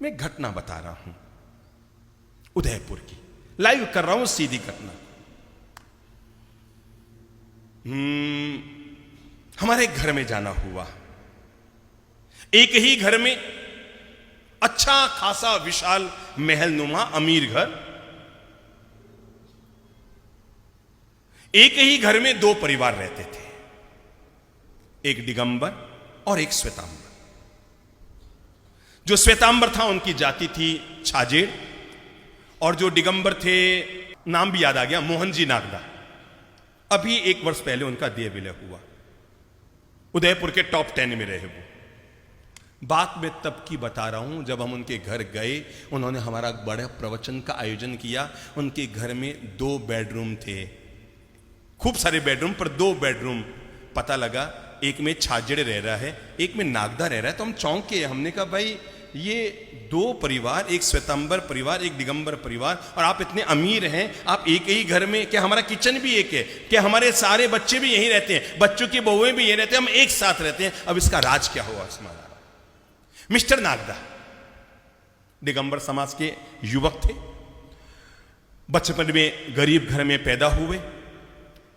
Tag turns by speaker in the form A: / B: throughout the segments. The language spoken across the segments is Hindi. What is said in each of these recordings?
A: मैं घटना बता रहा हूं उदयपुर की, लाइव कर रहा हूं सीधी घटना। हमारे घर में जाना हुआ, एक ही घर में अच्छा खासा विशाल महलनुमा अमीर घर, एक ही घर में दो परिवार रहते थे, एक दिगंबर और एक श्वेतांबर। जो श्वेतांबर था उनकी जाति थी छाजेड़, और जो दिगंबर थे, नाम भी याद आ गया, मोहन जी नागदा। अभी 1 वर्ष पहले उनका देह विलय हुआ। उदयपुर के टॉप 10 में रहे वो। बात मैं तब की बता रहा हूं जब हम उनके घर गए, उन्होंने हमारा बड़े प्रवचन का आयोजन किया। उनके घर में 2 बेडरूम थे, खूब सारे बेडरूम, पर 2 बेडरूम पता लगा एक में छाजेड़ रह रहा है, एक में नागदा रह रहा है। तो हम चौंके, हमने कहा भाई ये 2 परिवार, एक श्वेतांबर परिवार, एक दिगंबर परिवार, और आप इतने अमीर हैं, आप एक ही घर में, क्या हमारा किचन भी एक है, क्या हमारे सारे बच्चे भी यहीं रहते हैं, बच्चों की बहुएं भी यहीं रहते हैं, हम एक साथ रहते हैं, अब इसका राज क्या हुआ हमारा। मिस्टर नागदा दिगंबर समाज के युवक थे, बचपन में गरीब घर में पैदा हुए,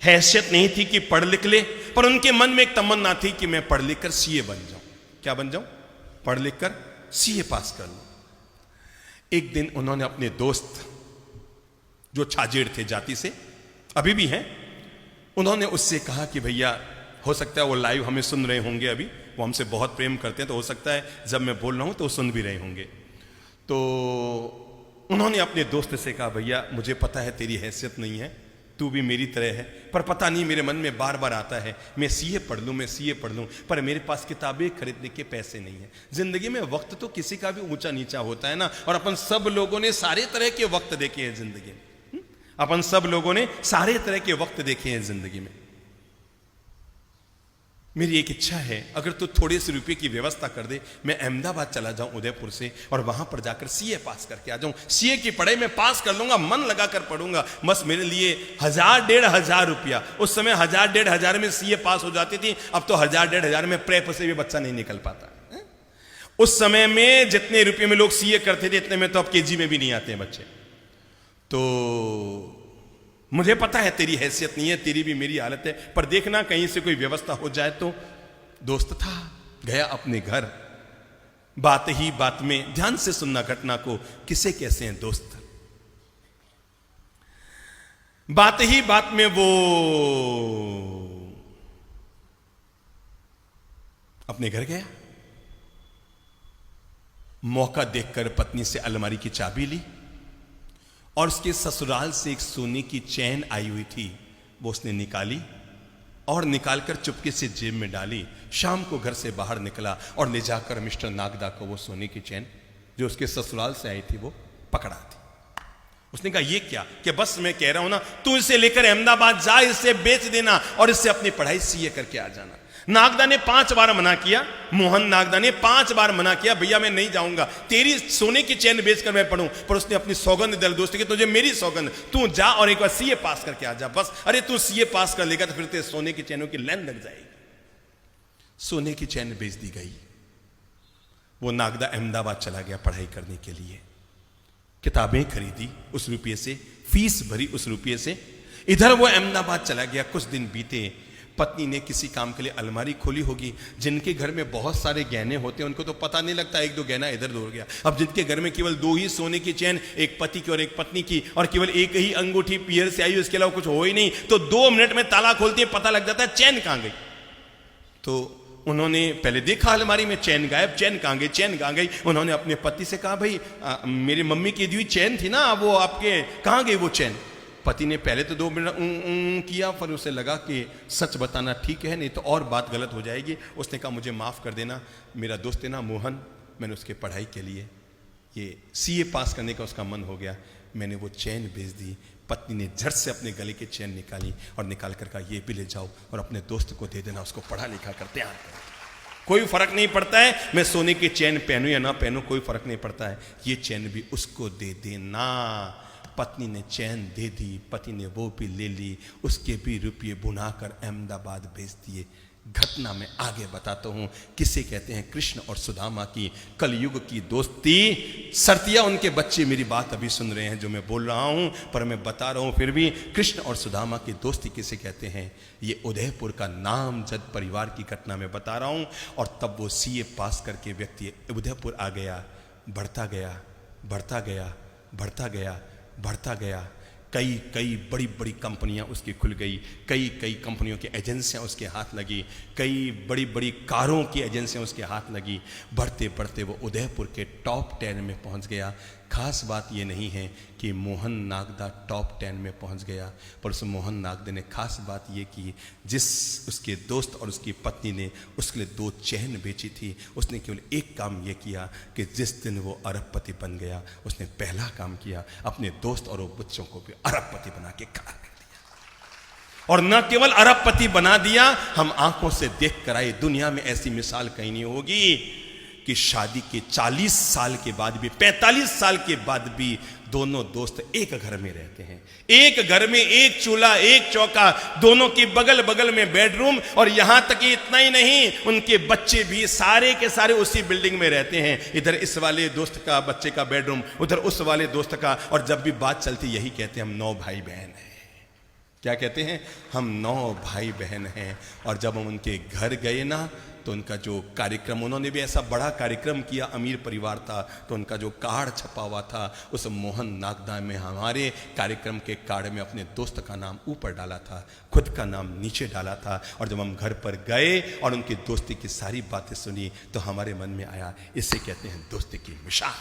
A: हैसियत नहीं थी कि पढ़ लिख ले, पर उनके मन में एक तमन्ना थी कि मैं पढ़ लिख कर सीए बन जाऊं। क्या बन जाऊं? पढ़ लिख कर सीए पास कर लूं। एक दिन उन्होंने अपने दोस्त जो छाजेड़ थे जाति से, अभी भी हैं, उन्होंने उससे कहा कि भैया हो सकता है वो लाइव हमें सुन रहे होंगे, अभी वो हमसे बहुत प्रेम करते हैं, तो हो सकता है जब मैं बोल रहा हूं तो वो सुन भी रहे होंगे। तो उन्होंने अपने दोस्त से कहा भैया मुझे पता है तेरी हैसियत नहीं है, तू भी मेरी तरह है, पर पता नहीं मेरे मन में बार बार आता है मैं सीए पढ़ लूं, मैं सीए पढ़ लूं, पर मेरे पास किताबें खरीदने के पैसे नहीं है। जिंदगी में वक्त तो किसी का भी ऊंचा नीचा होता है ना, और अपन सब लोगों ने सारे तरह के वक्त देखे हैं जिंदगी में, अपन सब लोगों ने सारे तरह के वक्त देखे हैं जिंदगी में। मेरी एक इच्छा है, अगर तू थोड़े से रुपए की व्यवस्था कर दे, मैं अहमदाबाद चला जाऊं उदयपुर से, और वहां पर जाकर सीए पास करके आ जाऊं। सीए की पढ़ाई में पास कर लूंगा, मन लगाकर पढ़ूंगा, बस मेरे लिए 1000-1500 रुपया, उस समय 1000-1500 में सीए पास हो जाती थी, अब तो 1000-1500 में प्रेप से भी बच्चा नहीं निकल पाता। उस समय में जितने रुपये में लोग सीए करते थे, इतने में तो अब केजी में भी नहीं आते हैं बच्चे। तो मुझे पता है तेरी हैसियत नहीं है, तेरी भी मेरी हालत है, पर देखना कहीं से कोई व्यवस्था हो जाए तो। दोस्त था, गया अपने घर। बात ही बात में, ध्यान से सुनना घटना को, किसे कैसे हैं दोस्त। बात ही बात में वो अपने घर गया, मौका देखकर पत्नी से अलमारी की चाबी ली, और उसके ससुराल से एक सोने की चैन आई हुई थी, वो उसने निकाली, और निकालकर चुपके से जेब में डाली। शाम को घर से बाहर निकला और ले जाकर मिस्टर नागदा को वो सोने की चैन जो उसके ससुराल से आई थी वो पकड़ा थी। उसने कहा ये क्या, कि बस मैं कह रहा हूं ना, तू इसे लेकर अहमदाबाद जा, इसे बेच देना और इससे अपनी पढ़ाई सीए करके आ जाना। नागदा ने 5 बार मना किया, मोहन नागदा ने 5 बार मना किया, भैया मैं नहीं जाऊंगा, तेरी सोने की चैन बेचकर मैं पढ़ूं। पर उसने अपनी सौगंध दिल दोस्त की, तुझे मेरी सौगंध, तू जा और एक बार सीए पास करके आ जा बस। अरे तू सीए पास कर लेगा तो फिर तेरे सोने की चैनों की लाइन लग जाएगी। सोने की चैन बेच दी गई। वो नागदा अहमदाबाद चला गया पढ़ाई करने के लिए, किताबें खरीदी उस रुपये से, फीस भरी उस रुपये से। इधर वो अहमदाबाद चला गया। कुछ दिन बीते, पत्नी ने किसी काम के लिए अलमारी खोली होगी। जिनके घर में बहुत सारे गहने होते हैं उनको तो पता नहीं लगता, 1-2 गहना इधर उधर हो गया। अब जिनके घर में केवल 2 ही सोने की चैन, एक पति की और एक पत्नी की, और केवल एक ही अंगूठी पियर से आई, उसके अलावा कुछ हो ही नहीं, तो 2 मिनट में ताला खोलती है, पता लग जाता है चैन कहां गई। तो उन्होंने पहले देखा अलमारी में, चैन गायब, चैन कहां गई, चैन कहां गई। उन्होंने अपने पति से कहा भाई मेरी मम्मी की दी हुई चैन थी ना, वो आपके कहां गई वो चैन। पति ने पहले तो 2 मिनट किया, पर उसे लगा कि सच बताना ठीक है, नहीं तो और बात गलत हो जाएगी। उसने कहा मुझे माफ़ कर देना, मेरा दोस्त है ना मोहन, मैंने उसके पढ़ाई के लिए ये सीए पास करने का उसका मन हो गया, मैंने वो चैन बेच दी। पत्नी ने झट से अपने गले की चैन निकाली और निकाल कर कहा ये भी ले जाओ और अपने दोस्त को दे देना, उसको पढ़ा लिखा कर तैयार करो। कोई फर्क नहीं पड़ता है मैं सोने की चैन पहनूं या ना पहनूं, कोई फर्क नहीं पड़ता है, ये चैन भी उसको दे देना। पत्नी ने चैन दे दी, पति ने वो भी ले ली, उसके भी रुपये बुना कर अहमदाबाद भेज दिए। घटना में आगे बताता हूं किसे कहते हैं कृष्ण और सुदामा की कलयुग की दोस्ती। सर्तिया उनके बच्चे मेरी बात अभी सुन रहे हैं जो मैं बोल रहा हूं, पर मैं बता रहा हूं फिर भी, कृष्ण और सुदामा की दोस्ती किसे कहते हैं। ये उदयपुर का नामजद परिवार की घटना में बता रहा हूं। और तब वो सीए पास करके व्यक्ति उदयपुर आ गया, बढ़ता गया, बढ़ता गया, बढ़ता गया, बढ़ता गया। कई कई बड़ी बड़ी कंपनियां उसकी खुल गई, कई कई कंपनियों की एजेंसियां उसके हाथ लगी, कई बड़ी बड़ी कारों की एजेंसियां उसके हाथ लगी। बढ़ते बढ़ते वो उदयपुर के टॉप 10 में पहुंच गया। खास बात ये नहीं है कि मोहन नागदा टॉप 10 में पहुंच गया, पर उस मोहन नागदा ने खास बात ये की, जिस उसके दोस्त और उसकी पत्नी ने उसके लिए 2 चैन बेची थी, उसने केवल एक काम ये किया कि जिस दिन वो अरबपति बन गया, उसने पहला काम किया, अपने दोस्त और बच्चों को भी अरबपति बना के खड़ा कर दिया। और न केवल अरबपति बना दिया, हम आंखों से देख कर आए, दुनिया में ऐसी मिसाल कहीं नहीं होगी कि शादी के 40 साल के बाद भी, 45 साल के बाद भी दोनों दोस्त एक घर में रहते हैं। एक घर में एक चूल्हा, एक चौका, दोनों की बगल बगल में बेडरूम, और यहां तक कि इतना ही नहीं, उनके बच्चे भी सारे के सारे उसी बिल्डिंग में रहते हैं। इधर इस वाले दोस्त का बच्चे का बेडरूम, उधर उस वाले दोस्त का। और जब भी बात चलती यही कहते हैं हम 9 भाई बहन हैं। क्या कहते हैं? हम 9 भाई बहन हैं। और जब हम उनके घर गए ना, तो उनका जो कार्यक्रम, उन्होंने भी ऐसा बड़ा कार्यक्रम किया, अमीर परिवार था, तो उनका जो कार्ड छपा हुआ था, उस मोहन नागदा में हमारे कार्यक्रम के कार्ड में अपने दोस्त का नाम ऊपर डाला था, खुद का नाम नीचे डाला था। और जब हम घर पर गए और उनकी दोस्ती की सारी बातें सुनी, तो हमारे मन में आया, इसे कहते हैं दोस्ती की मिसाल।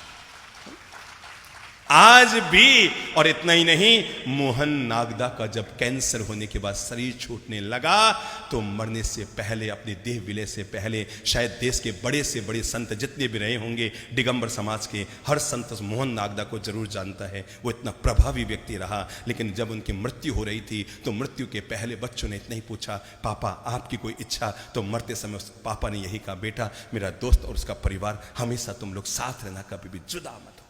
A: आज भी। और इतना ही नहीं, मोहन नागदा का जब कैंसर होने के बाद शरीर छूटने लगा, तो मरने से पहले, अपने देह विलय से पहले, शायद देश के बड़े से बड़े संत जितने भी रहे होंगे, दिगंबर समाज के हर संत मोहन नागदा को जरूर जानता है। वो इतना प्रभावी व्यक्ति रहा। लेकिन जब उनकी मृत्यु हो रही थी, तो मृत्यु के पहले बच्चों ने इतना ही पूछा, पापा आपकी कोई इच्छा? तो मरते समय उस पापा ने यही कहा, बेटा मेरा दोस्त और उसका परिवार हमेशा तुम लोग साथ रहना, कभी भी जुदा मत हो।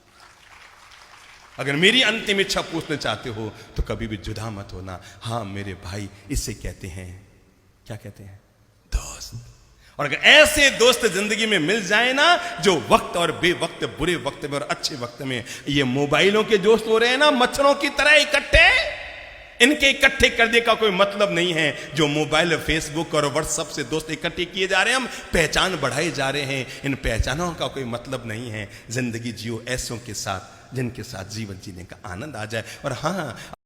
A: अगर मेरी अंतिम इच्छा पूछना चाहते हो तो कभी भी जुदा मत होना। हाँ मेरे भाई, इसे कहते हैं, क्या कहते हैं? दोस्त। और अगर ऐसे दोस्त जिंदगी में मिल जाए ना, जो वक्त और बेवक्त, बुरे वक्त में और अच्छे वक्त में, ये मोबाइलों के दोस्त हो रहे हैं ना, मच्छरों की तरह इकट्ठे, इनके इकट्ठे करने का कोई मतलब नहीं है। जो मोबाइल, फेसबुक और व्हाट्सएप से दोस्त इकट्ठे किए जा रहे हैं, हम पहचान बढ़ाए जा रहे हैं, इन पहचानों का कोई मतलब नहीं है। जिंदगी जियो ऐसों के साथ जिनके साथ जीवन जीने का आनंद आ जाए। और हाँ,